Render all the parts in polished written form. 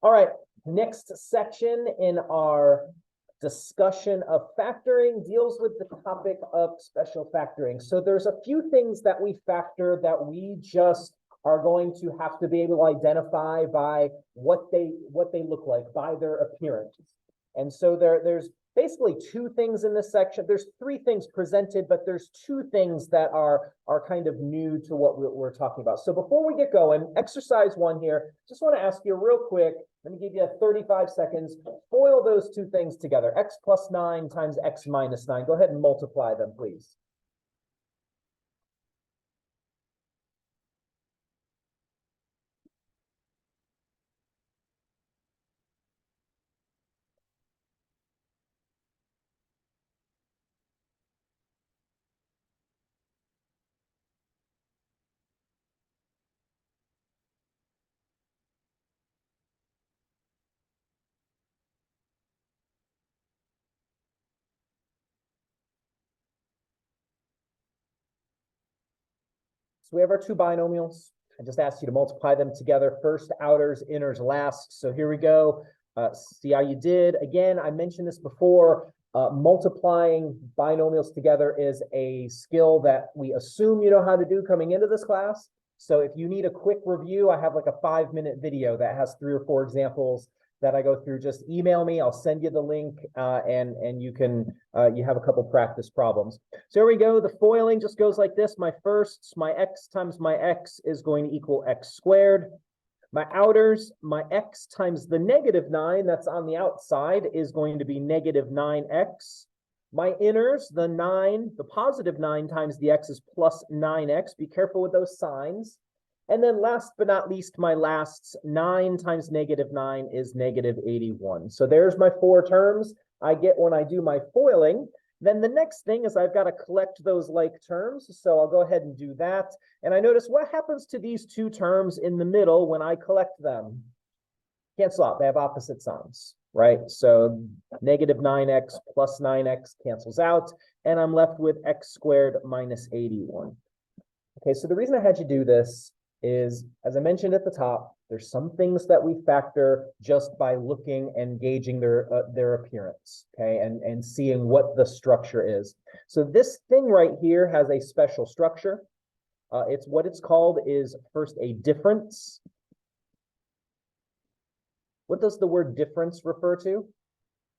All right, next section in our discussion of factoring deals with the topic of special factoring. So there's a few things that we factor that we just are going to have to be able to identify by what they look like, by their appearance. And so there's basically two things in this section. There's three things presented, but there's two things that are kind of new to what we're talking about. So before we get going, exercise one here, just want to ask you real quick, let me give you 35 seconds, FOIL those two things together, x plus 9 times x minus 9. Go ahead and multiply them, please. So we have our two binomials. I just asked you to multiply them together. First, outers, inners, last. So here we go. See how you did. Again, I mentioned this before. Multiplying binomials together is a skill that we assume you know how to do coming into this class. So if you need a quick review, I have like a 5-minute video that has 3 or 4 examples that I go through. Just email me. I'll send you the link, and you can you have a couple practice problems. So here we go. The FOILing just goes like this. My firsts, my x times my x is going to equal x squared. My outers, my x times the negative 9 that's on the outside is going to be negative 9x. My inners, the 9, the positive 9 times the x is plus 9x. Be careful with those signs. And then last but not least, my lasts, 9 times negative 9 is negative 81. So there's my 4 terms I get when I do my FOILing. Then the next thing is I've got to collect those like terms. So I'll go ahead and do that. And I notice what happens to these 2 terms in the middle when I collect them. Cancel out. They have opposite signs, right? So negative 9x plus 9x cancels out. And I'm left with x squared minus 81. Okay, so the reason I had you do this is, as I mentioned at the top, there's some things that we factor just by looking and gauging their appearance, okay, and seeing what the structure is. So this thing right here has a special structure. It's what it's called is first a difference. What does the word difference refer to?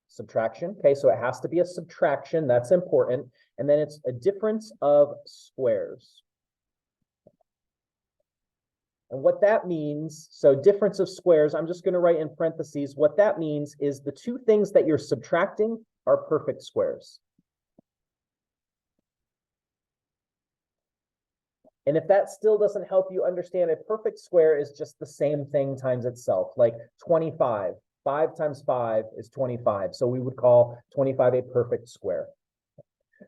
Subtraction. Okay, so it has to be a subtraction. That's important. And then it's a difference of squares. And what that means, so difference of squares, I'm just going to write in parentheses, what that means is the 2 things that you're subtracting are perfect squares. And if that still doesn't help you understand, a perfect square is just the same thing times itself, like 25. 5 times 5 is 25. So we would call 25 a perfect square.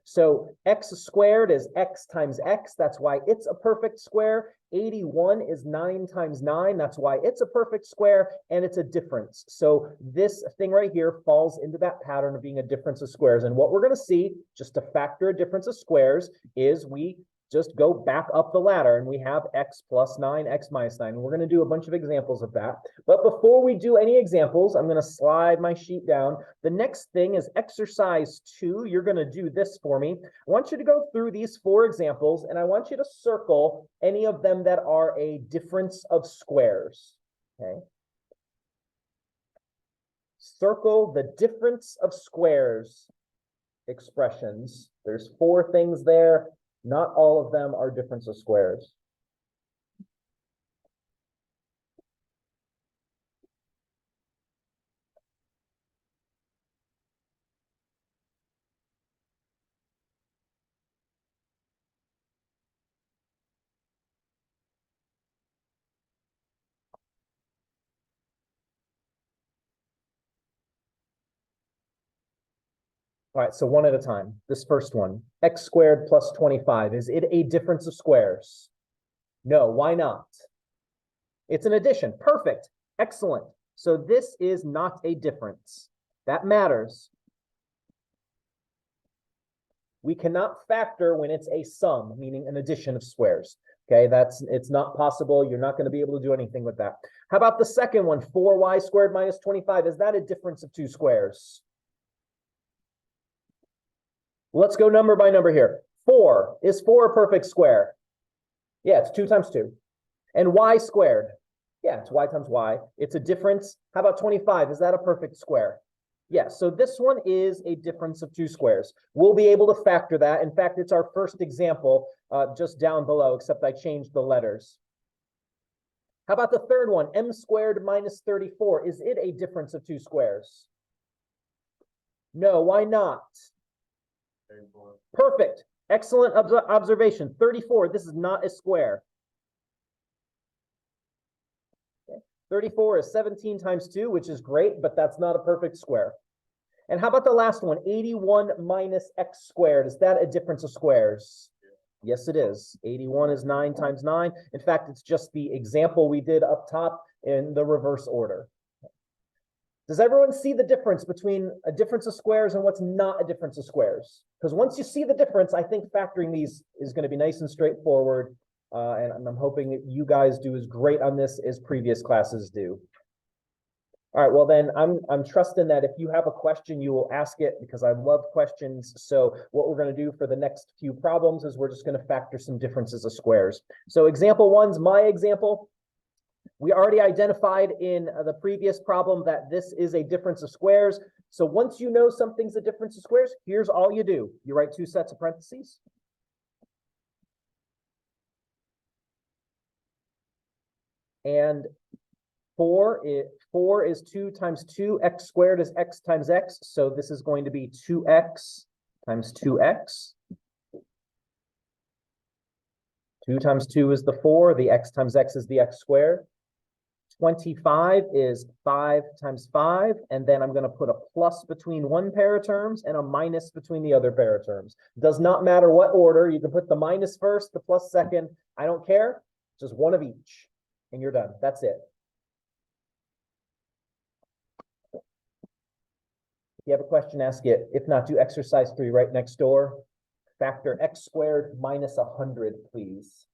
So x squared is x times x. That's why it's a perfect square. 81 is 9 times 9. That's why it's a perfect square, and it's a difference. So this thing right here falls into that pattern of being a difference of squares. And what we're going to see, just to factor a difference of squares, is we just go back up the ladder and we have x plus 9, x minus 9. And we're going to do a bunch of examples of that. But before we do any examples, I'm going to slide my sheet down. The next thing is exercise 2. You're going to do this for me. I want you to go through these 4 examples, and I want you to circle any of them that are a difference of squares. Okay. Circle the difference of squares expressions. There's 4 things there. Not all of them are difference of squares. All right, so one at a time. This first one, x squared plus 25. Is it a difference of squares? No, why not? It's an addition. Perfect. Excellent. So this is not a difference. That matters. We cannot factor when it's a sum, meaning an addition of squares. Okay, it's not possible. You're not going to be able to do anything with that. How about the second one, 4y squared minus 25? Is that a difference of two squares? Let's go number by number here. 4, is 4 a perfect square? Yeah, it's 2 times 2. And y squared? Yeah, it's y times y. It's a difference. How about 25? Is that a perfect square? Yeah, so this one is a difference of two squares. We'll be able to factor that. In fact, it's our first example just down below, except I changed the letters. How about the third one? M squared minus 34. Is it a difference of two squares? No, why not? 34. Perfect. Excellent observation. 34, this is not a square. Okay. 34 is 17 times 2, which is great, but that's not a perfect square. And how about the last one? 81 minus x squared. Is that a difference of squares? Yes, it is. 81 is 9 times 9. In fact, it's just the example we did up top in the reverse order. Does everyone see the difference between a difference of squares and what's not a difference of squares? Because once you see the difference, I think factoring these is going to be nice and straightforward. And I'm hoping that you guys do as great on this as previous classes do. All right, well then I'm trusting that if you have a question, you will ask it because I love questions. So what we're going to do for the next few problems is we're just going to factor some differences of squares. So example one's my example. We already identified in the previous problem that this is a difference of squares. So once you know something's a difference of squares, here's all you do. You write two sets of parentheses. And 4 is 2 times 2. X squared is x times x. So this is going to be 2x times 2x. 2 times 2 is the 4. The x times x is the x squared. 25 is 5 times 5. And then I'm going to put a plus between one pair of terms and a minus between the other pair of terms. Does not matter what order. You can put the minus first, the plus second. I don't care. Just one of each. And you're done. That's it. If you have a question, ask it. If not, do exercise 3 right next door. Factor x squared minus 100, please.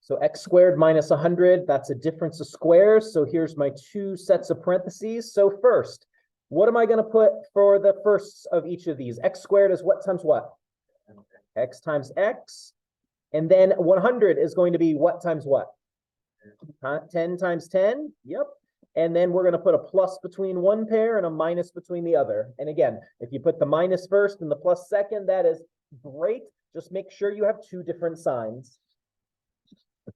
So x squared minus 100, that's a difference of squares. So here's my two sets of parentheses. So first, what am I going to put for the first of each of these? X squared is what times what? X times x. And then 100 is going to be what times what? 10 times 10. Yep. And then we're going to put a plus between one pair and a minus between the other. And again, if you put the minus first and the plus second, that is great. Just make sure you have two different signs.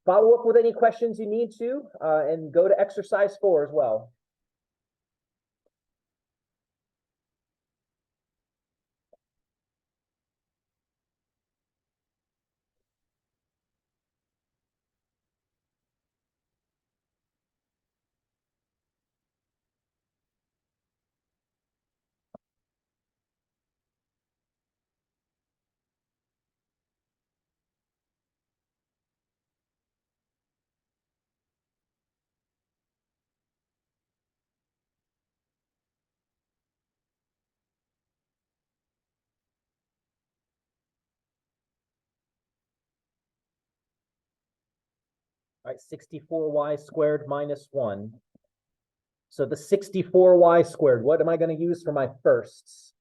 Follow up with any questions you need to, and go to exercise 4 as well. All right, 64y squared minus 1. So the 64y squared, what am I going to use for my firsts?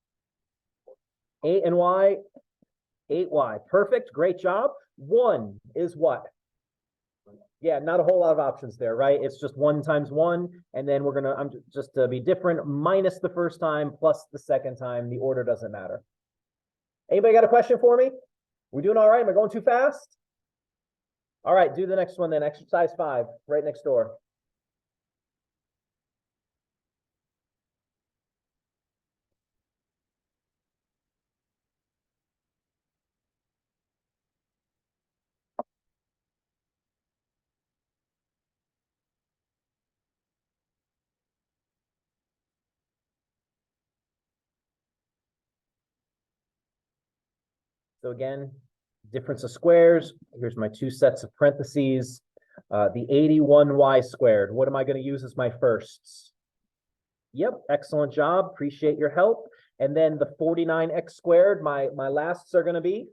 8 and y, 8y. Perfect, great job. 1 is what? Yeah, not a whole lot of options there, right? It's just 1 times 1, and then we're going to, just to be different, minus the first time plus the second time. The order doesn't matter. Anybody got a question for me? We doing all right? Am I going too fast? All right, do the next one then. Exercise 5, right next door. So again, difference of squares. Here's my two sets of parentheses. The 81y squared. What am I going to use as my firsts? Yep, excellent job. Appreciate your help. And then the 49x squared, my lasts are going to be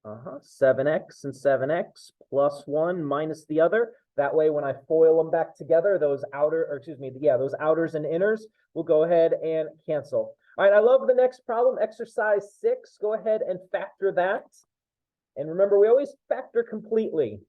7x and 7x plus 1 minus the other. That way, when I FOIL them back together, those those outers and inners will go ahead and cancel. All right, I love the next problem, exercise 6. Go ahead and factor that. And remember, we always factor completely.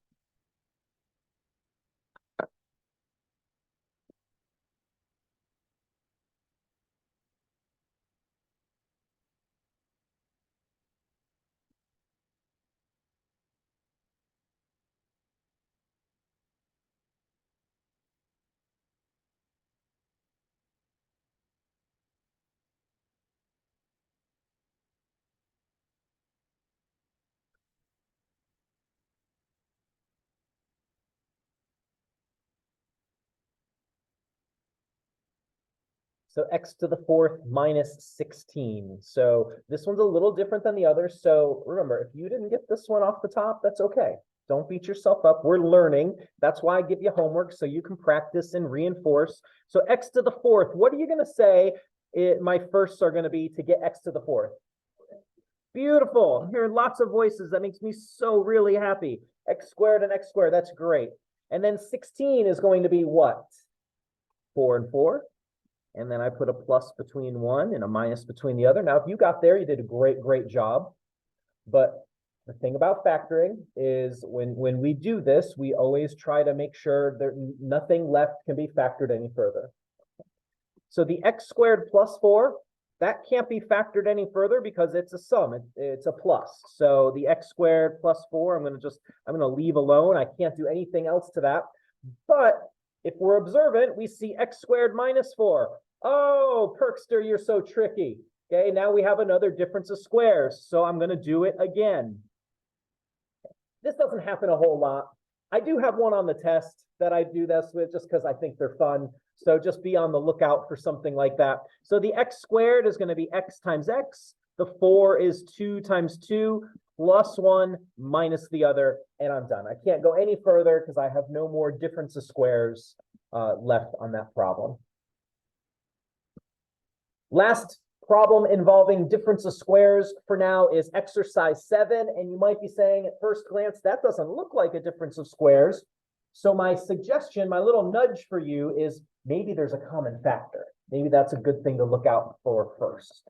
So x to the 4th minus 16. So this one's a little different than the others. So remember, if you didn't get this one off the top, that's okay. Don't beat yourself up. We're learning. That's why I give you homework so you can practice and reinforce. So x to the 4th, what are you going to say my firsts are going to be to get x to the 4th? Beautiful. I'm hearing lots of voices. That makes me so really happy. X squared and x squared. That's great. And then 16 is going to be what? 4 and 4. And then I put a plus between one and a minus between the other. Now, if you got there, you did a great job. But the thing about factoring is when we do this, we always try to make sure that nothing left can be factored any further. So the x squared plus 4, that can't be factored any further because it's a sum. It's a plus. So the x squared plus 4, I'm going to leave alone. I can't do anything else to that. But if we're observant, we see x squared minus 4. Oh, Perkster, you're so tricky. Okay, now we have another difference of squares. So I'm going to do it again. This doesn't happen a whole lot. I do have one on the test that I do this with just because I think they're fun. So just be on the lookout for something like that. So the x squared is going to be x times x. The 4 is 2 times 2 plus 1 minus the other, and I'm done. I can't go any further because I have no more difference of squares left on that problem. Last problem involving difference of squares for now is exercise 7, and you might be saying at first glance, that doesn't look like a difference of squares. So my suggestion, my little nudge for you is maybe there's a common factor. Maybe that's a good thing to look out for first.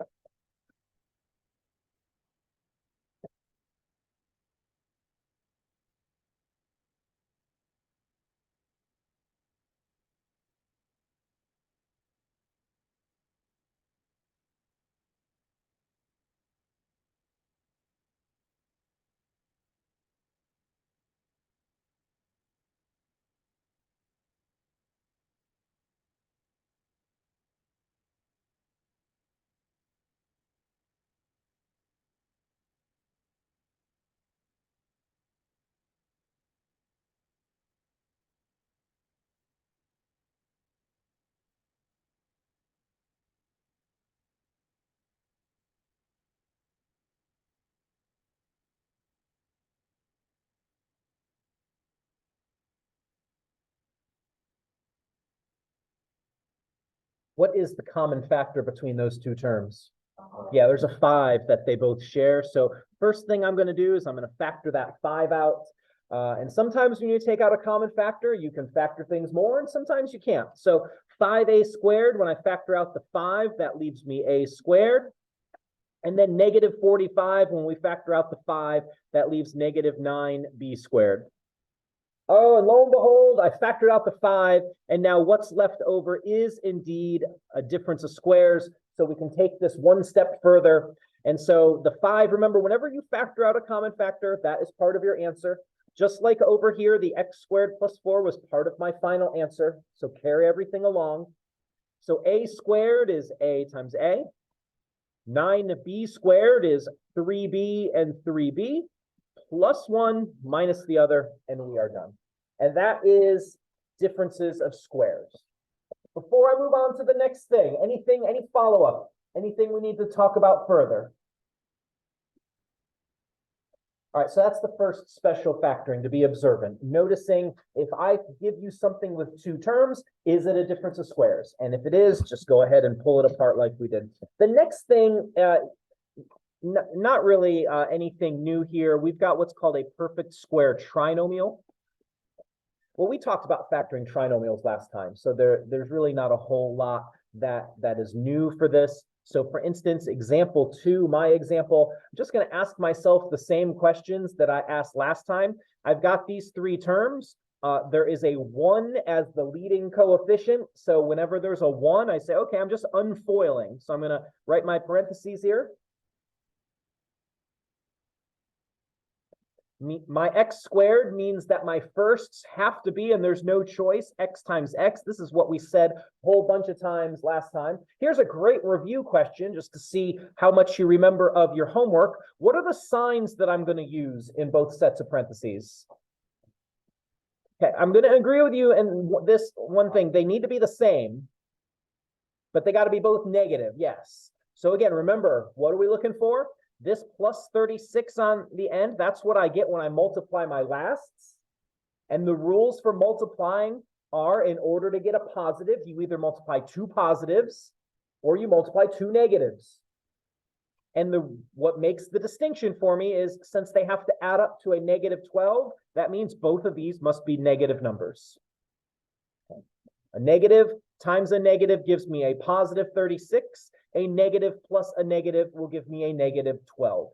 What is the common factor between those two terms? Yeah, there's a 5 that they both share. So first thing I'm going to do is I'm going to factor that 5 out. And sometimes when you take out a common factor, you can factor things more, and sometimes you can't. So 5a squared, when I factor out the 5, that leaves me a squared. And then negative 45, when we factor out the 5, that leaves negative 9b squared. Oh, and lo and behold, I factored out the 5, and now what's left over is indeed a difference of squares. So we can take this one step further. And so the 5, remember, whenever you factor out a common factor, that is part of your answer. Just like over here, the x squared plus 4 was part of my final answer. So carry everything along. So a squared is a times a. 9b squared is 3b and 3b. Plus 1 minus the other, and we are done. And that is differences of squares. Before I move on to the next thing, any follow-up? Anything we need to talk about further? All right, so that's the first special factoring, to be observant, noticing if I give you something with two terms, is it a difference of squares? And if it is, just go ahead and pull it apart like we did. The next thing, not really anything new here. We've got what's called a perfect square trinomial. Well, we talked about factoring trinomials last time, so there's really not a whole lot that is new for this. So for instance, example 2, my example, I'm just going to ask myself the same questions that I asked last time. I've got these three terms. There is a 1 as the leading coefficient. So whenever there's a 1, I say, okay, I'm just unfoiling. So I'm going to write my parentheses here. My x squared means that my firsts have to be, and there's no choice, x times x. This is what we said a whole bunch of times last time. Here's a great review question just to see how much you remember of your homework. What are the signs that I'm going to use in both sets of parentheses? Okay, I'm going to agree with you in this one thing. They need to be the same, but they got to be both negative, yes. So again, remember, what are we looking for? This plus 36 on the end, that's what I get when I multiply my lasts. And the rules for multiplying are, in order to get a positive, you either multiply two positives or you multiply two negatives. And what makes the distinction for me is, since they have to add up to a negative 12, that means both of these must be negative numbers. Okay. A negative times a negative gives me a positive 36. A negative plus a negative will give me a negative 12.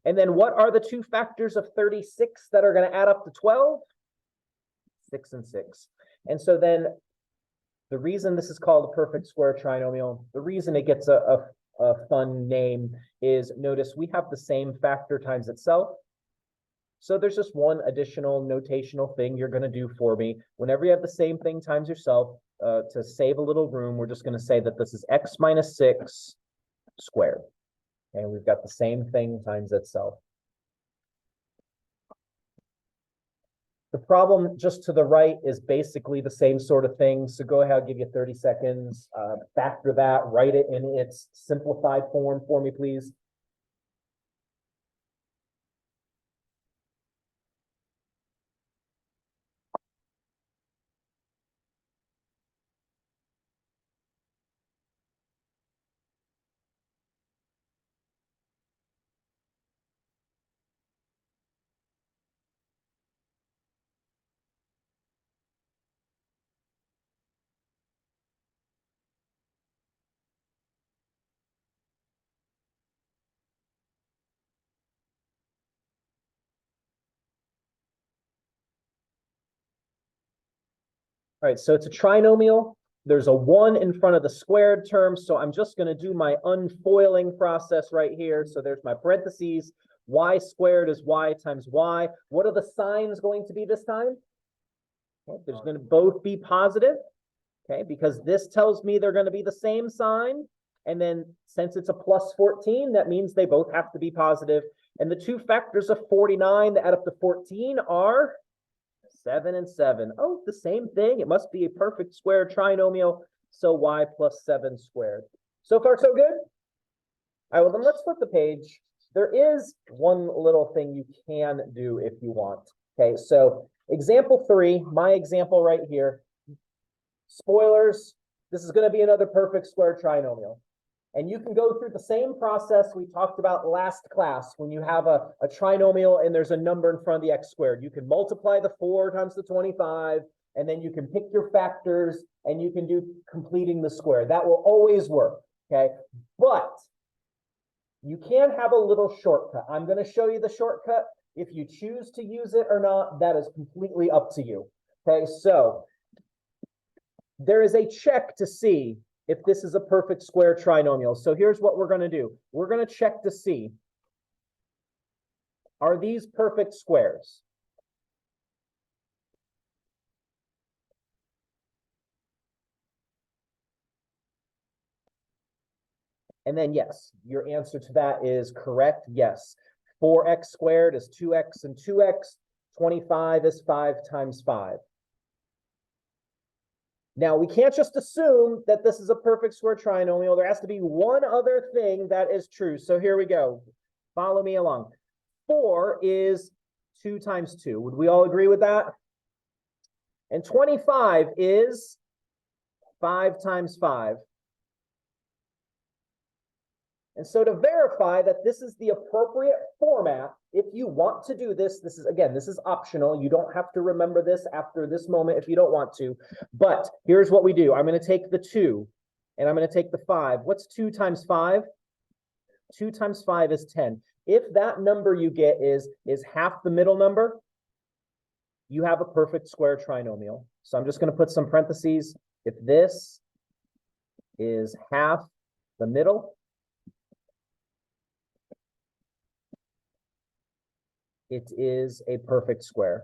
And then what are the two factors of 36 that are going to add up to 12? 6 and 6. And so then the reason this is called a perfect square trinomial, the reason it gets a fun name is, notice we have the same factor times itself. So there's just one additional notational thing you're going to do for me. Whenever you have the same thing times yourself, to save a little room, we're just going to say that this is x minus 6 squared. And we've got the same thing times itself. The problem just to the right is basically the same sort of thing. So go ahead, I'll give you 30 seconds. Factor that, write it in its simplified form for me, please. All right, so it's a trinomial. There's a 1 in front of the squared term, so I'm just going to do my unfoiling process right here. So there's my parentheses. Y squared is y times y. What are the signs going to be this time? Okay, there's going to both be positive, okay, because this tells me they're going to be the same sign. And then since it's a plus 14, that means they both have to be positive. And the two factors of 49 that add up to 14 are 7 and 7. Oh, the same thing. It must be a perfect square trinomial. So y plus 7 squared. So far, so good? All right, well, then let's flip the page. There is one little thing you can do if you want. Okay, so example 3, my example right here. Spoilers, this is going to be another perfect square trinomial. And you can go through the same process we talked about last class when you have a trinomial and there's a number in front of the x squared. You can multiply the 4 times the 25, and then you can pick your factors and you can do completing the square. That will always work, okay? But you can have a little shortcut. I'm going to show you the shortcut. If you choose to use it or not, that is completely up to you, okay? So there is a check to see if this is a perfect square trinomial. So here's what we're going to do. We're going to check to see, are these perfect squares? And then yes, your answer to that is correct. Yes, 4x squared is 2x and 2x. 25 is 5 times 5. Now, we can't just assume that this is a perfect square trinomial. There has to be one other thing that is true. So here we go. Follow me along. 4 is 2 times 2. Would we all agree with that? And 25 is 5 times 5. And so to verify that this is the appropriate format, if you want to do this, this is optional. You don't have to remember this after this moment if you don't want to. But here's what we do. I'm going to take the 2 and I'm going to take the 5. What's 2 times 5? 2 times 5 is 10. If that number you get is half the middle number, you have a perfect square trinomial. So I'm just going to put some parentheses. If this is half the middle, it is a perfect square.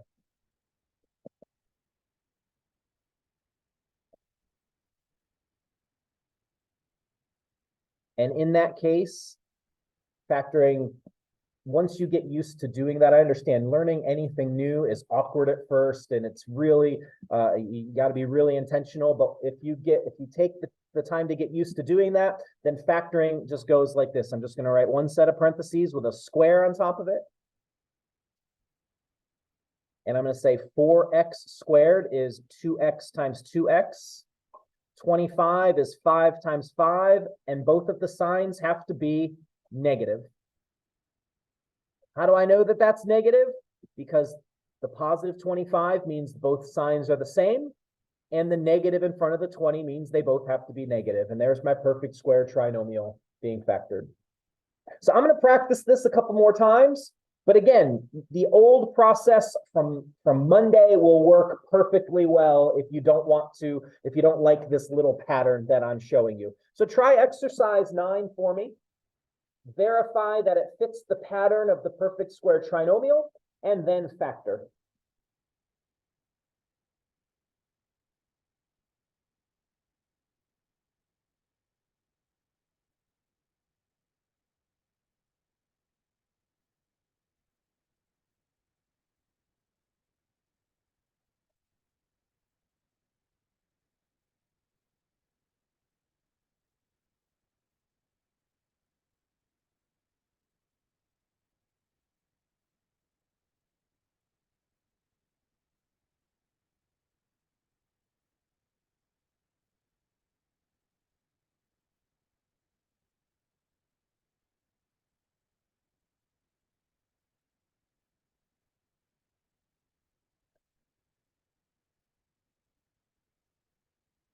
And in that case, factoring, once you get used to doing that, I understand learning anything new is awkward at first, and it's really, you got to be really intentional. But if you take the time to get used to doing that, then factoring just goes like this. I'm just going to write one set of parentheses with a square on top of it. And I'm going to say 4x squared is 2x times 2x. 25 is 5 times 5, and both of the signs have to be negative. How do I know that that's negative? Because the positive 25 means both signs are the same, and the negative in front of the 20 means they both have to be negative. And there's my perfect square trinomial being factored. So I'm going to practice this a couple more times. But again, the old process from Monday will work perfectly well if you don't like this little pattern that I'm showing you. So try exercise 9 for me. Verify that it fits the pattern of the perfect square trinomial, and then factor.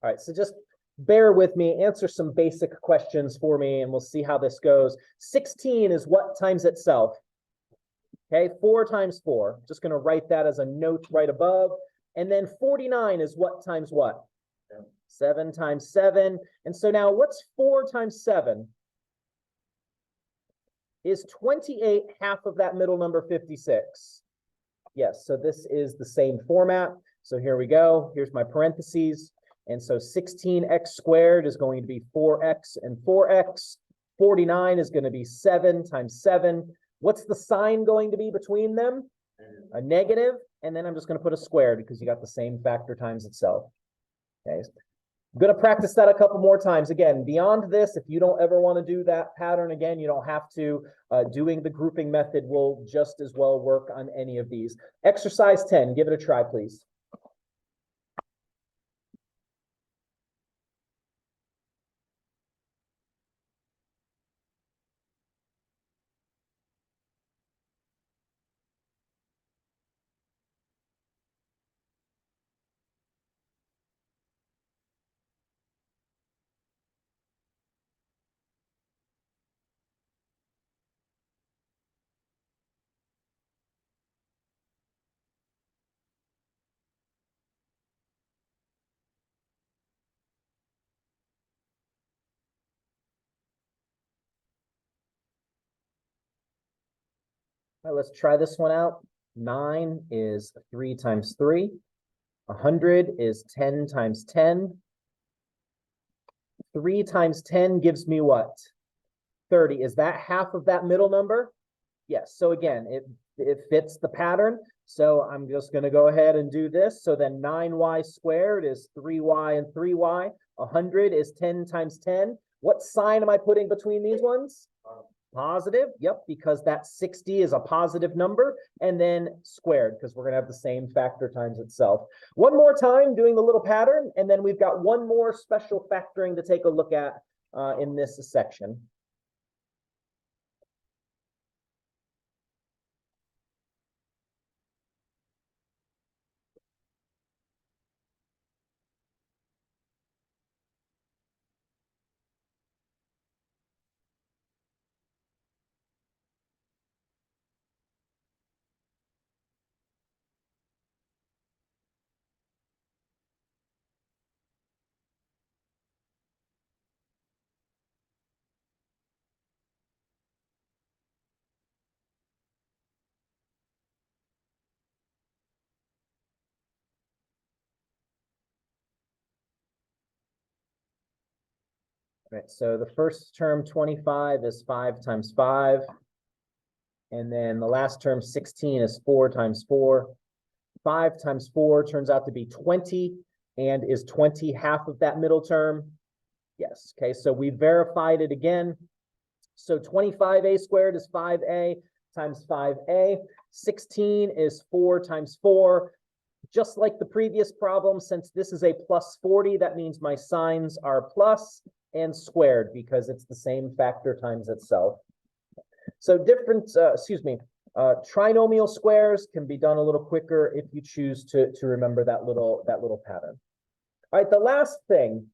All right, so just bear with me, answer some basic questions for me, and we'll see how this goes. 16 is what times itself? Okay, 4 times 4. Just going to write that as a note right above. And then 49 is what times what? 7 times 7. And so now what's 4 times 7? Is 28 half of that middle number 56? Yes, so this is the same format. So here we go. Here's my parentheses. And so 16x squared is going to be 4x and 4x. 49 is going to be 7 times 7. What's the sign going to be between them? A negative. And then I'm just going to put a square because you got the same factor times itself. Okay. I'm going to practice that a couple more times. Again, beyond this, if you don't ever want to do that pattern again, you don't have to. Doing the grouping method will just as well work on any of these. Exercise 10, give it a try, please. All right, let's try this one out. 9 is 3 times 3. 100 is 10 times 10. 3 times 10 gives me what? 30. Is that half of that middle number? Yes. So again, it fits the pattern. So I'm just going to go ahead and do this. So then 9y squared is 3y and 3y. 100 is 10 times 10. What sign am I putting between these ones? Positive, yep, because that 60 is a positive number, and then squared, because we're going to have the same factor times itself. One more time doing the little pattern, and then we've got one more special factoring to take a look at in this section. Right, so the first term 25 is 5 times 5. And then the last term 16 is 4 times 4. 5 times 4 turns out to be 20. And is 20 half of that middle term? Yes. Okay, so we verified it again. So 25a squared is 5a times 5a. 16 is 4 times 4. Just like the previous problem, since this is a plus 40, that means my signs are plus and squared because it's the same factor times itself. So different, trinomial squares can be done a little quicker if you choose to remember that little pattern. All right, the last thing,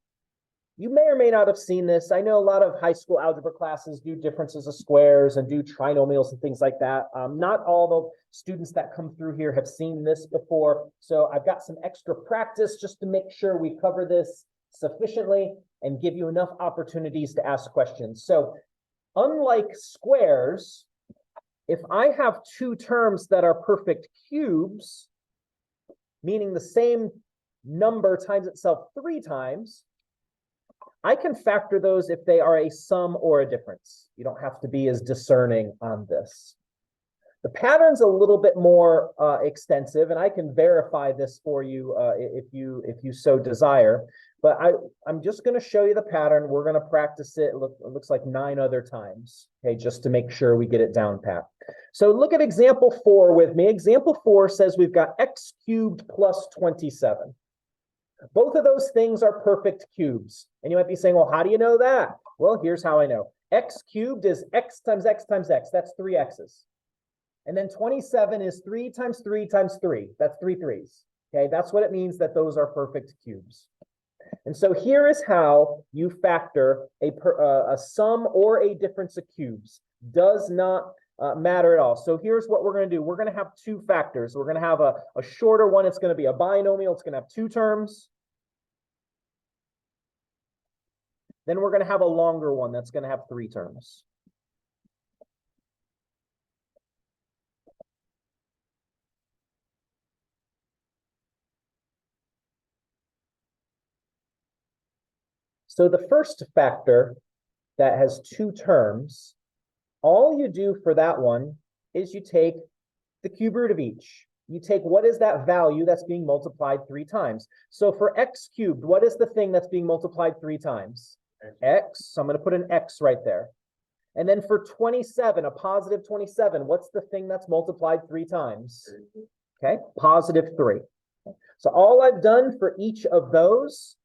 you may or may not have seen this. I know a lot of high school algebra classes do differences of squares and do trinomials and things like that. Not all the students that come through here have seen this before. So I've got some extra practice just to make sure we cover this sufficiently and give you enough opportunities to ask questions. So unlike squares, if I have two terms that are perfect cubes, meaning the same number times itself 3 times, I can factor those if they are a sum or a difference. You don't have to be as discerning on this. The pattern's a little bit more extensive, and I can verify this for you if you so desire. But I'm just going to show you the pattern. We're going to practice it. It looks like 9 other times, okay, just to make sure we get it down pat. So look at example 4 with me. Example 4 says we've got x cubed plus 27. Both of those things are perfect cubes. And you might be saying, well, how do you know that? Well, here's how I know. X cubed is x times x times x. That's 3 x's. And then 27 is 3 times 3 times 3. That's 3 3s. Okay, that's what it means that those are perfect cubes. And so here is how you factor a sum or a difference of cubes. Does not matter at all. So here's what we're going to do. We're going to have 2 factors. We're going to have a shorter one. It's going to be a binomial. It's going to have 2 terms. Then we're going to have a longer one that's going to have 3 terms. So the first factor that has 2 terms, all you do for that one is you take the cube root of each. You take what is that value that's being multiplied 3 times. So for x cubed, what is the thing that's being multiplied 3 times? X. So I'm going to put an x right there. And then for 27, a positive 27, what's the thing that's multiplied 3 times? Okay, positive 3. So all I've done for each of those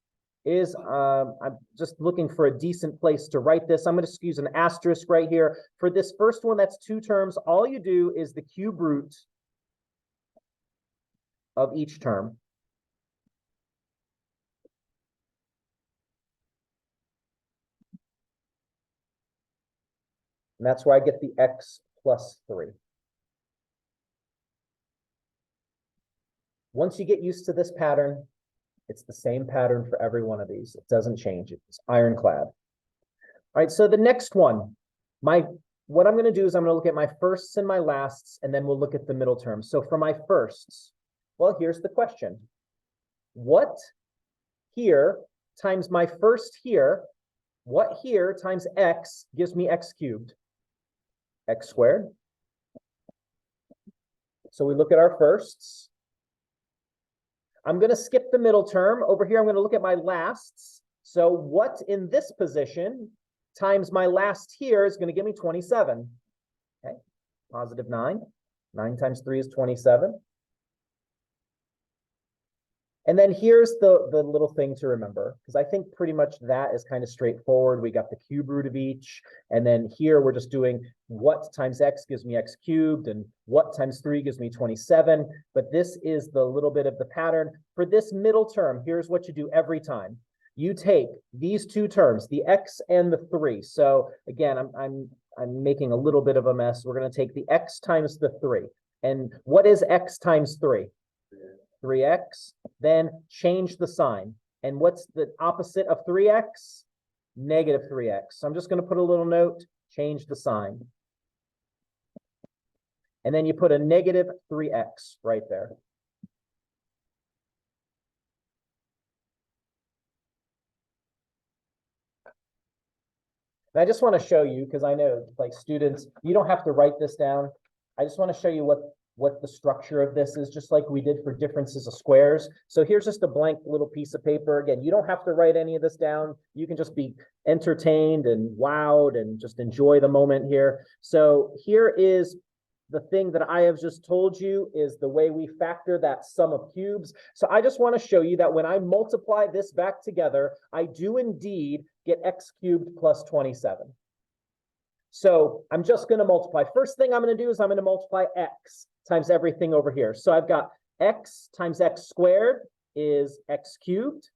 is I'm just looking for a decent place to write this. I'm going to use an asterisk right here. For this first one, that's 2 terms. All you do is the cube root of each term. And that's where I get the x plus 3. Once you get used to this pattern, it's the same pattern for every one of these. It doesn't change. It's ironclad. All right, so the next one, what I'm going to do is I'm going to look at my firsts and my lasts, and then we'll look at the middle terms. So for my firsts, well, here's the question. What here times my first here, what here times x gives me x cubed? X squared. So we look at our firsts. I'm going to skip the middle term. Over here, I'm going to look at my lasts. So what in this position times my last here is going to give me 27. Okay, positive 9. 9 times 3 is 27. And then here's the little thing to remember, because I think pretty much that is kind of straightforward. We got the cube root of each. And then here we're just doing what times x gives me x cubed and what times 3 gives me 27. But this is the little bit of the pattern. For this middle term, here's what you do every time. You take these two terms, the x and the 3. So again, I'm making a little bit of a mess. We're going to take the x times the 3. And what is x times 3? 3x, then change the sign. And what's the opposite of 3x? Negative 3x. So I'm just going to put a little note, change the sign. And then you put a negative 3x right there. And I just want to show you, because I know like students, you don't have to write this down. I just want to show you what the structure of this is, just like we did for differences of squares. So here's just a blank little piece of paper. Again, you don't have to write any of this down. You can just be entertained and wowed and just enjoy the moment here. So here is the thing that I have just told you is the way we factor that sum of cubes. So I just want to show you that when I multiply this back together, I do indeed get x cubed plus 27. So I'm just going to multiply. First thing I'm going to do is I'm going to multiply x times everything over here. So I've got x times x squared is x cubed.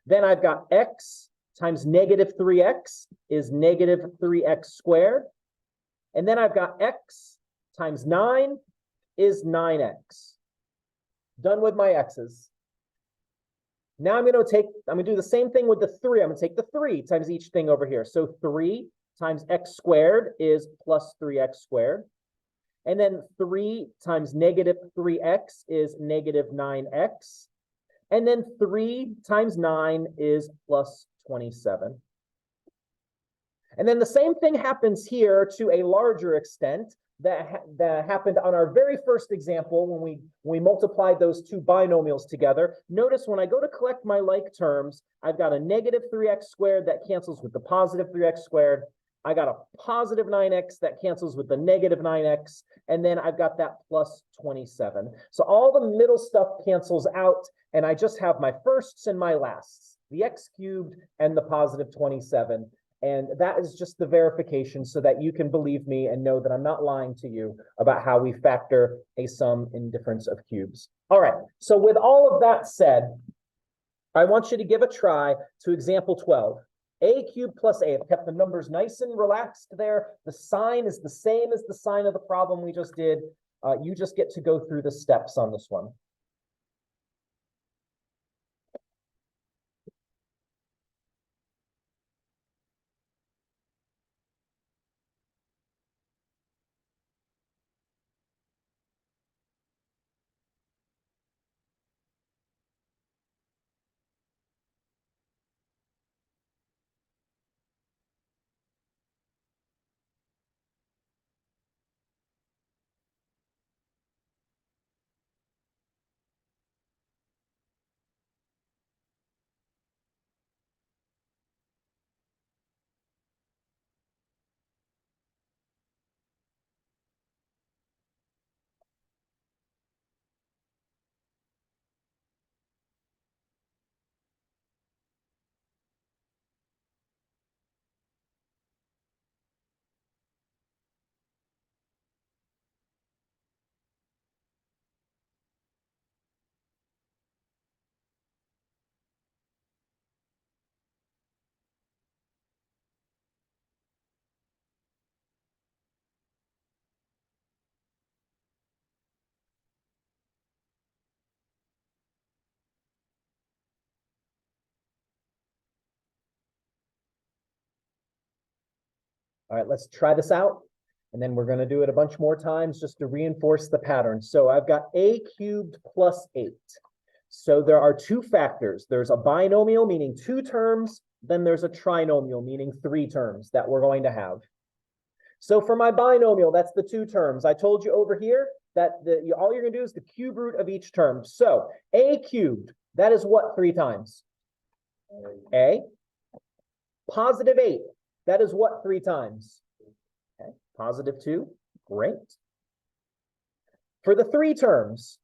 Then I've got x times negative 3x is negative 3x squared. And then I've got x times 9 is 9x. Done with my x's. Now I'm going to do the same thing with the 3. I'm going to take the 3 times each thing over here. So 3 times x squared is plus 3x squared. And then 3 times negative 3x is negative 9x. And then 3 times 9 is plus 27. And then the same thing happens here to a larger extent that happened on our very first example when we multiplied those two binomials together. Notice when I go to collect my like terms, I've got a negative 3x squared that cancels with the positive 3x squared. I got a positive 9x that cancels with the negative 9x, and then I've got that plus 27. So all the middle stuff cancels out, and I just have my firsts and my lasts, the x cubed and the positive 27. And that is just the verification so that you can believe me and know that I'm not lying to you about how we factor a sum in difference of cubes. All right, so with all of that said, I want you to give a try to example 12. A cubed plus a. I've kept the numbers nice and relaxed there. The sign is the same as the sign of the problem we just did. You just get to go through the steps on this one. All right, let's try this out. And then we're going to do it a bunch more times just to reinforce the pattern. So I've got a cubed plus 8. So there are two factors. There's a binomial, meaning 2 terms. Then there's a trinomial, meaning 3 terms that we're going to have. So for my binomial, that's the 2 terms. I told you over here that all you're going to do is the cube root of each term. So a cubed, that is what 3 times? A. Positive 8. That is what 3 times? Okay, positive 2, great. For the 3 terms,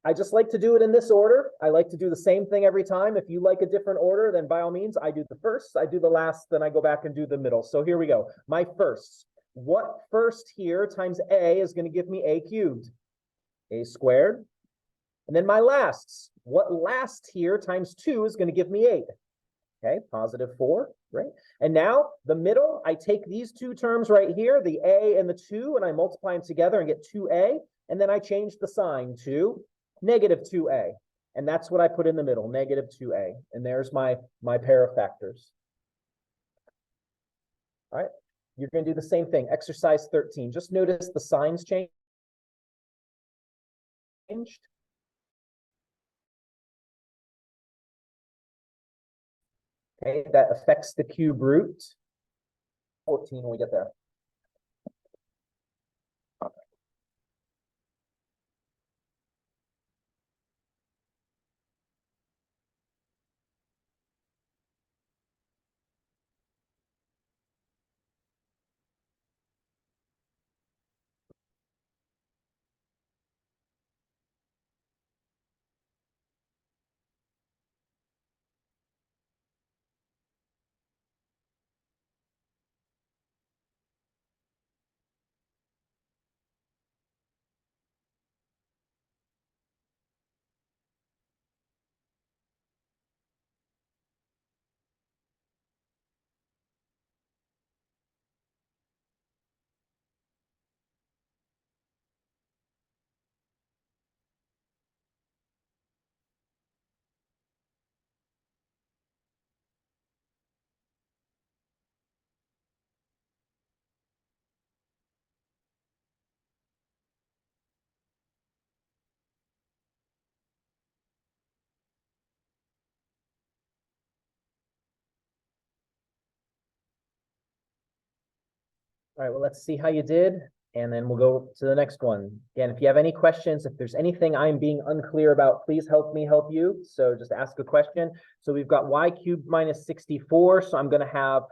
I just like to do it in this order. I like to do the same thing every time. If you like a different order, then by all means, I do the first, I do the last, then I go back and do the middle. So here we go. My firsts. What first here times a is going to give me a cubed? A squared. And then my lasts. What last here times 2 is going to give me 8? Okay, positive 4, right? And now the middle, I take these 2 terms right here, the a and the 2, and I multiply them together and get 2a. And then I change the sign to negative 2a. And that's what I put in the middle, negative 2a. And there's my pair of factors. All right, you're going to do the same thing. Exercise 13. Just notice the signs changed. Okay, that affects the cube root. 14 when we get there. All right, well, let's see how you did, and then we'll go to the next one. Again, if you have any questions, if there's anything I'm being unclear about, please help me help you. So just ask a question. So we've got y cubed minus 64. So I'm going to have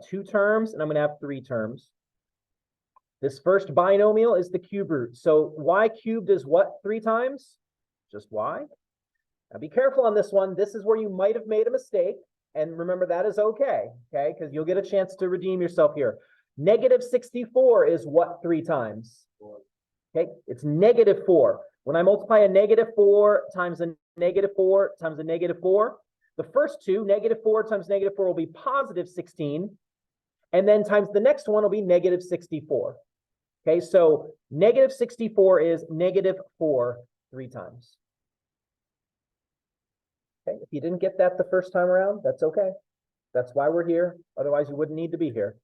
2 terms, and I'm going to have 3 terms. This first binomial is the cube root. So y cubed is what 3 times? Just y. Now be careful on this one. This is where you might have made a mistake. And remember, that is okay, because you'll get a chance to redeem yourself here. Negative 64 is what 3 times? 4. Okay, it's negative 4. When I multiply a negative 4 times a negative 4 times a negative 4, the first 2, negative 4 times negative 4 will be positive 16. And then times the next one will be negative 64. Okay, so negative 64 is negative 4 3 times. Okay, if you didn't get that the first time around, that's okay. That's why we're here. Otherwise, you wouldn't need to be here.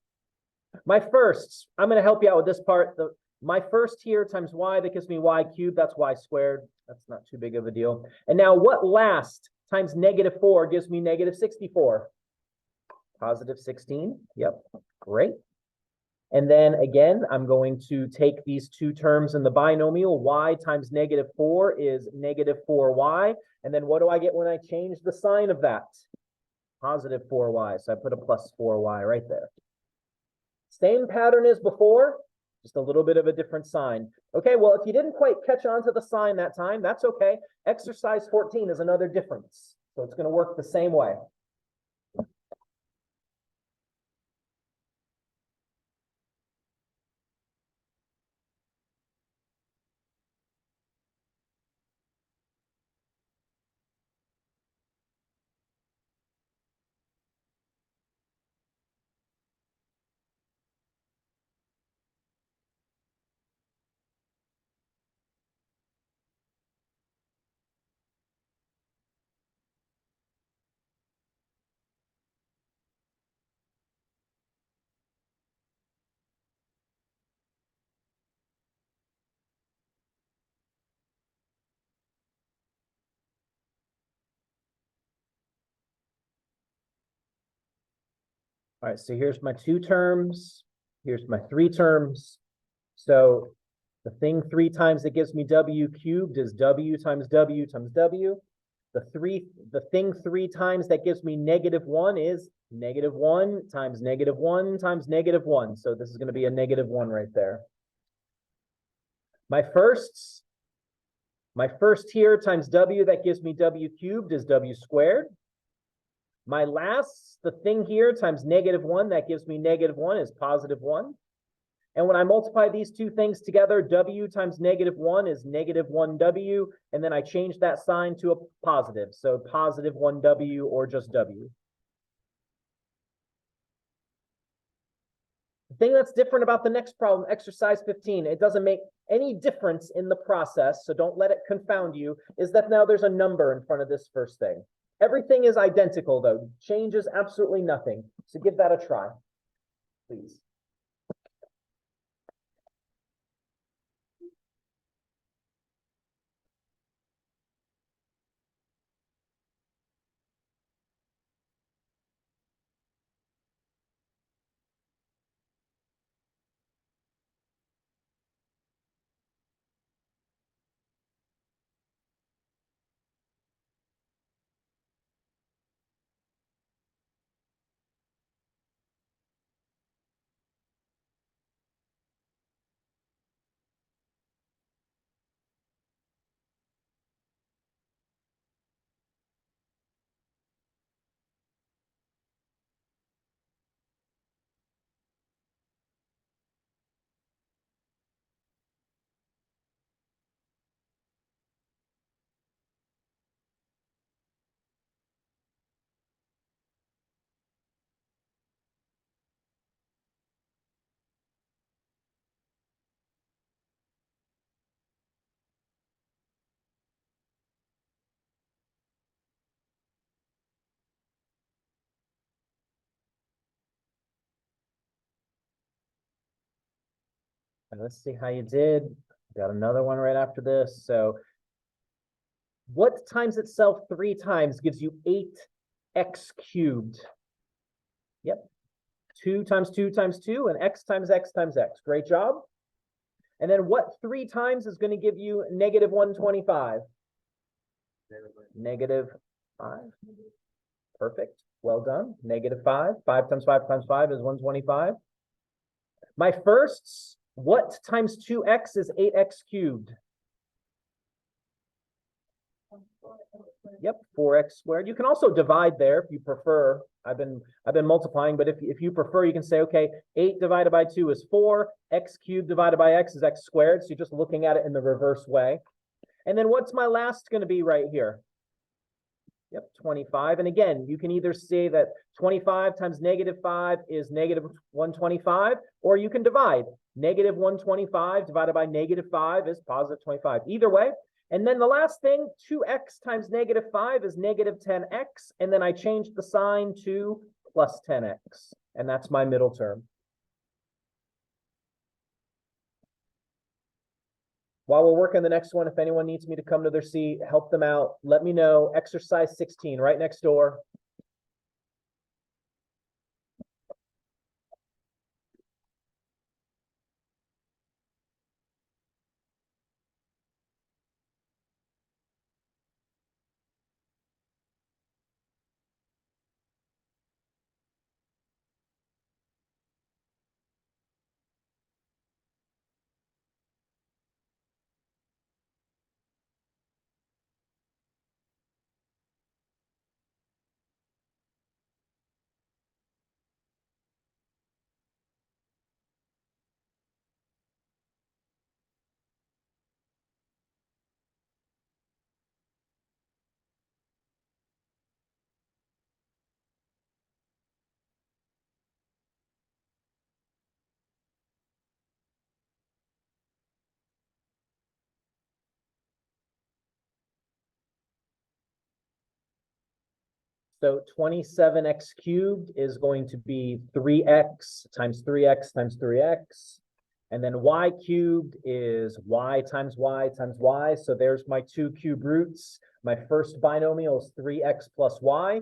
My firsts, I'm going to help you out with this part. My first here times y, that gives me y cubed. That's y squared. That's not too big of a deal. And now what last times negative 4 gives me negative 64? Positive 16. Yep, great. And then again, I'm going to take these 2 terms in the binomial. Y times negative 4 is negative 4y. And then what do I get when I change the sign of that? Positive 4y. So I put a plus 4y right there. Same pattern as before, just a little bit of a different sign. Okay, well, if you didn't quite catch on to the sign that time, that's okay. Exercise 14 is another difference. So it's going to work the same way. All right, so here's my 2 terms. Here's my 3 terms. So the thing 3 times that gives me w cubed is w times w times w. The thing 3 times that gives me -1 is -1 times -1 times -1. So this is going to be a -1 right there. My first here times W, that gives me W cubed, is W squared. My last, the thing here times -1, that gives me -1, is +1. And when I multiply these two things together, W times -1 is -1W, and then I change that sign to a positive, so +1W or just W. The thing that's different about the next problem, exercise 15, it doesn't make any difference in the process, so don't let it confound you, is that now there's a number in front of this first thing. Everything is identical, though. Changes absolutely nothing. So give that a try, please. And let's see how you did. Got another one right after this. So what times itself 3 times gives you 8x cubed? Yep. 2 times 2 times 2, and x times x times x. Great job. And then what 3 times is going to give you -125? -5. Perfect. Well done. -5. 5 times 5 times 5 is 125. My firsts, what times 2x is 8x cubed? Yep, 4x squared. You can also divide there if you prefer. I've been multiplying, but if you prefer, you can say, okay, 8 divided by 2 is 4, x cubed divided by x is x squared. So you're just looking at it in the reverse way. And then what's my last going to be right here? Yep, 25. And again, you can either say that 25 times -5 is -125, or you can divide. -125 divided by -5 is +25. Either way. And then the last thing, 2x times -5 is -10x. And then I changed the sign to +10x. And that's my middle term. While we're working the next one, if anyone needs me to come to their seat, help them out, let me know. Exercise 16, right next door. So 27x cubed is going to be 3x times 3x times 3x. And then y cubed is y times y times y. So there's my 2 cube roots. My first binomial is 3x plus y.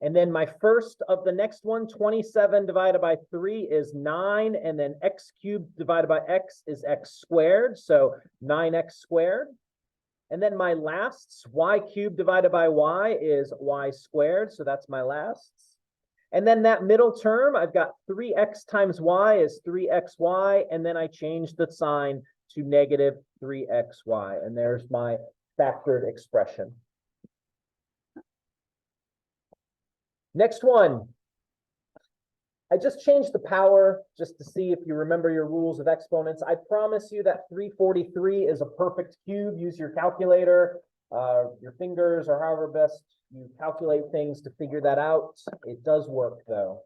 And then my first of the next one, 27 divided by 3 is 9. And then x cubed divided by x is x squared. So 9x squared. And then my lasts, y cubed divided by y is y squared. So that's my lasts. And then that middle term, I've got 3x times y is 3xy. And then I change the sign to negative 3xy. And there's my factored expression. Next one. I just changed the power just to see if you remember your rules of exponents. I promise you that 343 is a perfect cube. Use your calculator, your fingers, or however best you calculate things to figure that out. It does work though.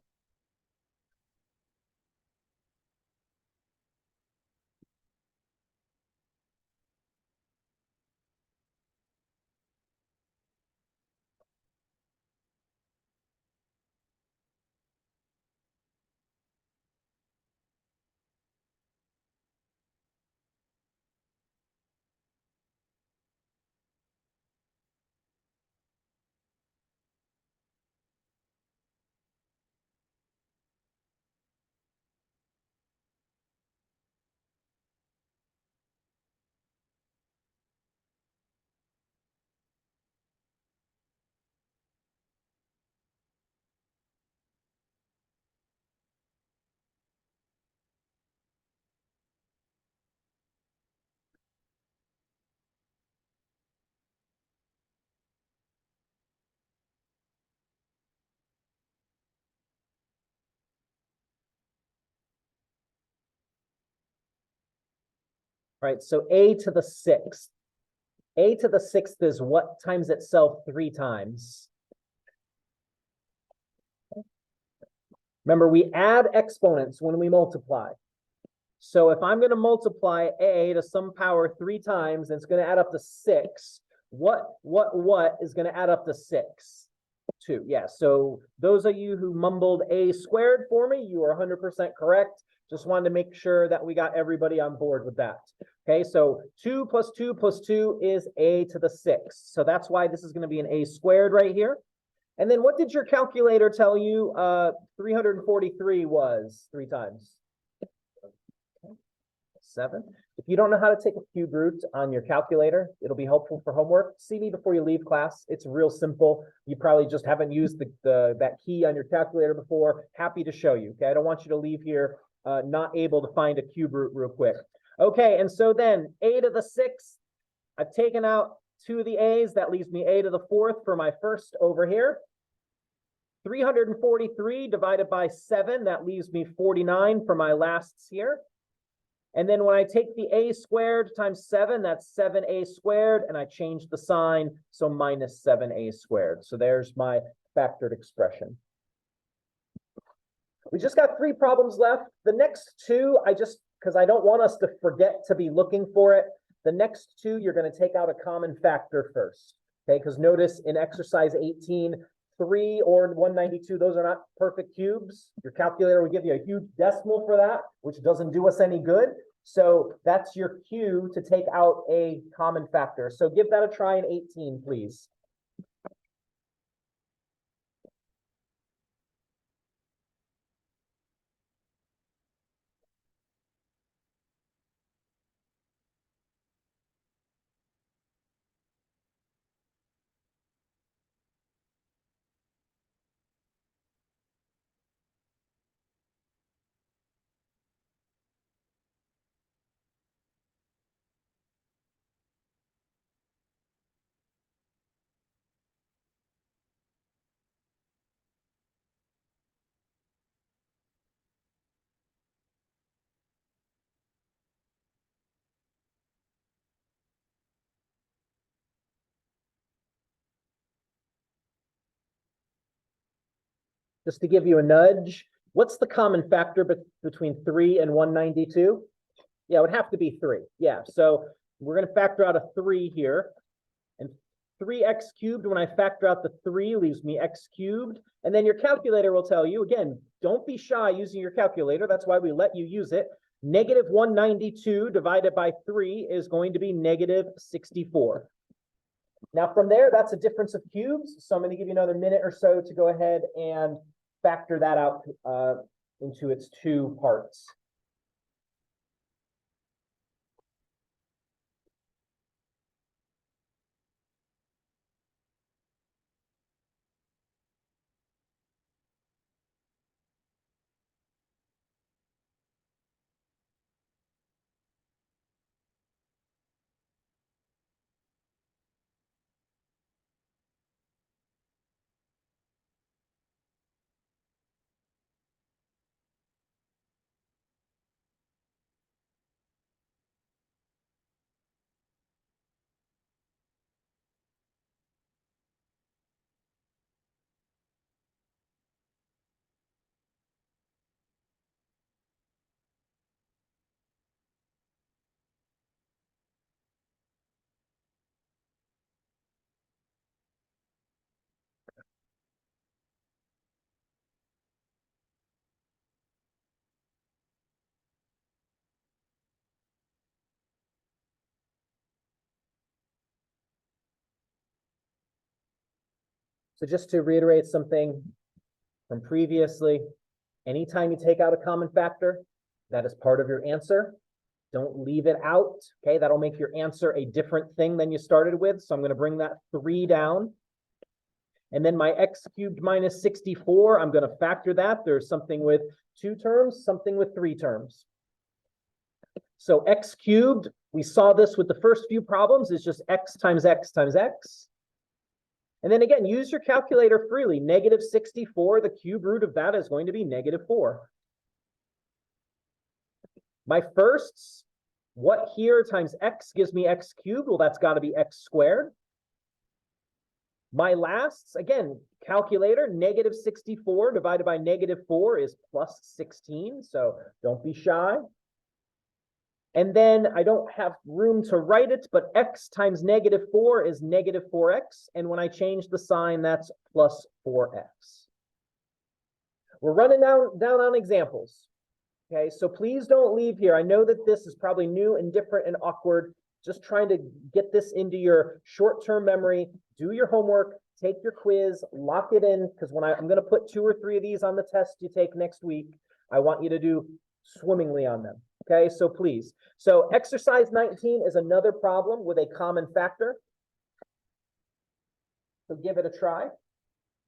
Right, so a to the sixth. A to the sixth is what times itself 3 times? Remember, we add exponents when we multiply. So if I'm going to multiply a to some power 3 times, and it's going to add up to 6, what is going to add up to 6? 2. Yeah, so those of you who mumbled a squared for me, you are 100% correct. Just wanted to make sure that we got everybody on board with that. Okay, so 2 plus 2 plus 2 is a to the 6. So that's why this is going to be an a squared right here. And then what did your calculator tell you 343 was 3 times? 7. If you don't know how to take a cube root on your calculator, it'll be helpful for homework. See me before you leave class. It's real simple. You probably just haven't used that key on your calculator before. Happy to show you. Okay, I don't want you to leave here not able to find a cube root real quick. Okay, and so then a to the 6th, I've taken out 2 of the a's. That leaves me a to the 4th for my first over here. 343 divided by 7, that leaves me 49 for my lasts here. And then when I take the a squared times 7, that's 7a squared, and I change the sign, so minus 7a squared. So there's my factored expression. We just got 3 problems left. The next 2, because I don't want us to forget to be looking for it, the next 2, you're going to take out a common factor first. Okay, because notice in exercise 18, 3 or 192, those are not perfect cubes. Your calculator will give you a huge decimal for that, which doesn't do us any good. So that's your cue to take out a common factor. So give that a try in 18, please. Just to give you a nudge, what's the common factor between 3 and 192? Yeah, it would have to be 3. Yeah, so we're going to factor out a 3 here. And 3x cubed, when I factor out the 3, leaves me x cubed. And then your calculator will tell you, again, don't be shy using your calculator. That's why we let you use it. Negative 192 divided by 3 is going to be negative 64. Now from there, that's a difference of cubes. So I'm going to give you another minute or so to go ahead and factor that out into its 2 parts. So just to reiterate something from previously, anytime you take out a common factor, that is part of your answer. Don't leave it out, okay? That'll make your answer a different thing than you started with. So I'm going to bring that 3 down. And then my x cubed minus 64, I'm going to factor that. There's something with 2 terms, something with 3 terms. So x cubed, we saw this with the first few problems, is just x times x times x. And then again, use your calculator freely. Negative 64, the cube root of that is going to be negative 4. My firsts, what here times x gives me x cubed? Well, that's got to be x squared. My lasts, again, calculator, negative 64 divided by negative 4 is plus 16, so don't be shy. And then I don't have room to write it, but x times negative 4 is negative 4x, and when I change the sign, that's plus 4x. We're running down on examples. Okay, so please don't leave here. I know that this is probably new and different and awkward. Just trying to get this into your short-term memory. Do your homework, take your quiz, lock it in, because when I'm going to put 2 or 3 of these on the test you take next week, I want you to do swimmingly on them. Okay, so please. So exercise 19 is another problem with a common factor. So give it a try.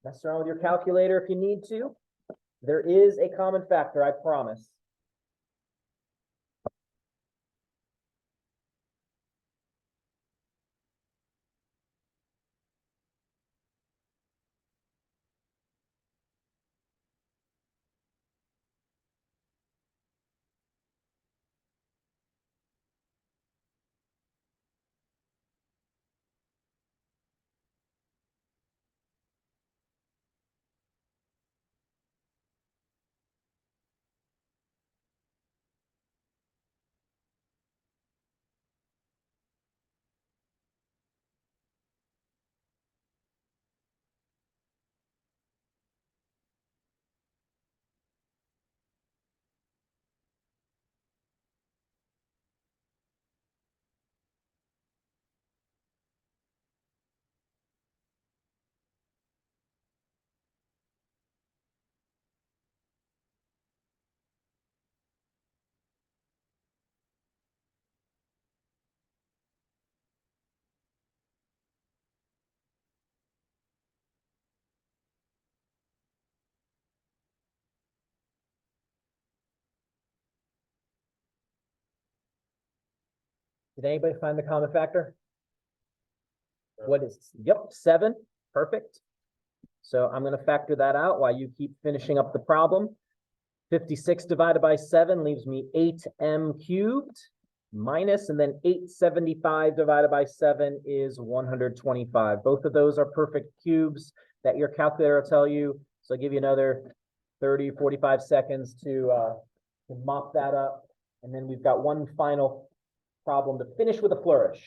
Mess around with your calculator if you need to. There is a common factor, I promise. Did anybody find the common factor? What is, yep, 7, perfect. So I'm going to factor that out while you keep finishing up the problem. 56 divided by 7 leaves me 8m cubed minus, and then 875 divided by 7 is 125. Both of those are perfect cubes that your calculator will tell you. So I'll give you another 30, 45 seconds to mop that up. And then we've got one final problem to finish with a flourish.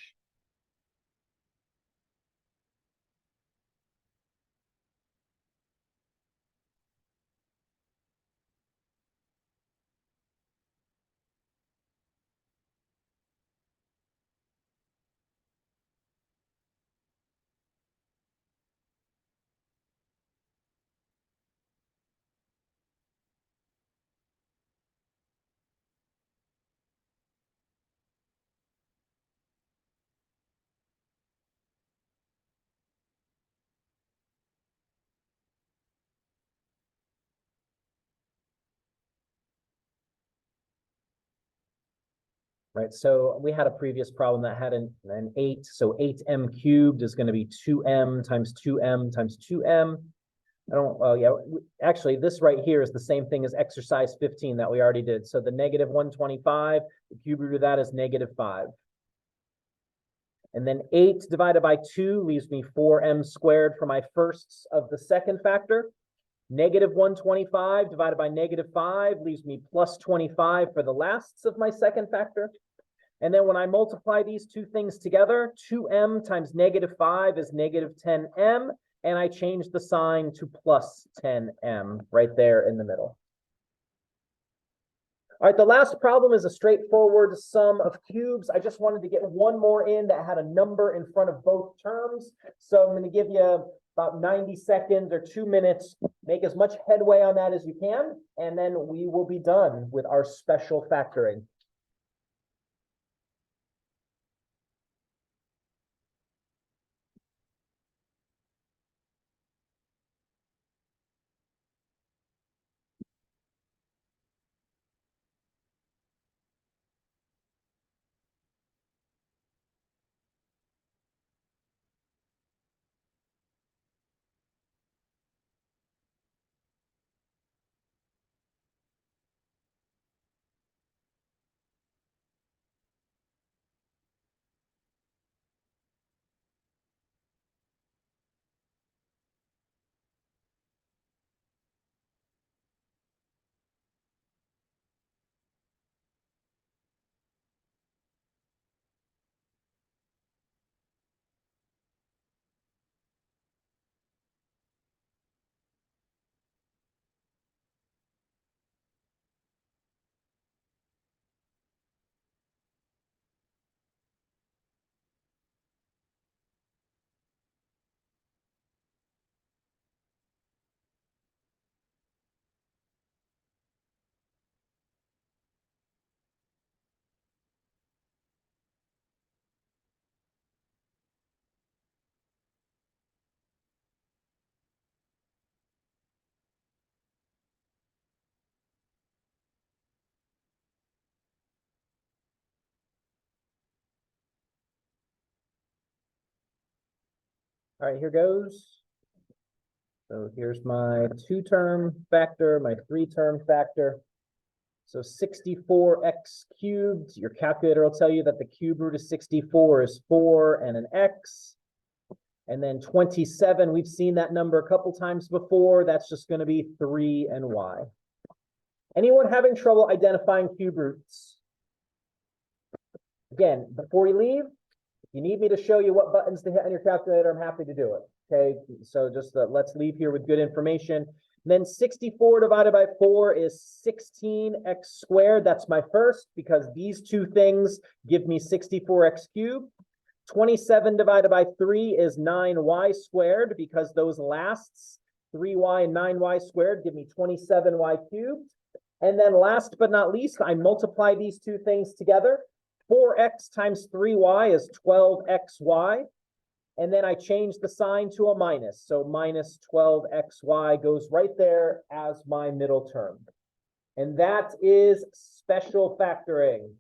Right, so we had a previous problem that had an 8, so 8m cubed is going to be 2m times 2m times 2m. Actually, this right here is the same thing as exercise 15 that we already did. So the negative 125, the cube root of that is negative 5. And then 8 divided by 2 leaves me 4m squared for my firsts of the second factor. Negative 125 divided by negative 5 leaves me plus 25 for the lasts of my second factor. And then when I multiply these two things together, 2m times negative 5 is negative 10m, and I change the sign to plus 10m right there in the middle. All right, the last problem is a straightforward sum of cubes. I just wanted to get one more in that had a number in front of both terms. So I'm going to give you about 90 seconds or 2 minutes. Make as much headway on that as you can, and then we will be done with our special factoring. All right, here goes. So here's my 2-term factor, my 3-term factor. So 64x cubed, your calculator will tell you that the cube root of 64 is 4 and an x. And then 27, we've seen that number a couple times before. That's just going to be 3 and y. Anyone having trouble identifying cube roots? Again, before you leave, if you need me to show you what buttons to hit on your calculator, I'm happy to do it. Okay, so just let's leave here with good information. And then 64 divided by 4 is 16x squared. That's my first, because these two things give me 64x cubed. 27 divided by 3 is 9y squared, because those lasts, 3y and 9y squared, give me 27y cubed. And then last but not least, I multiply these two things together. 4x times 3y is 12xy. And then I change the sign to a minus. So minus 12xy goes right there as my middle term. And that is special factoring.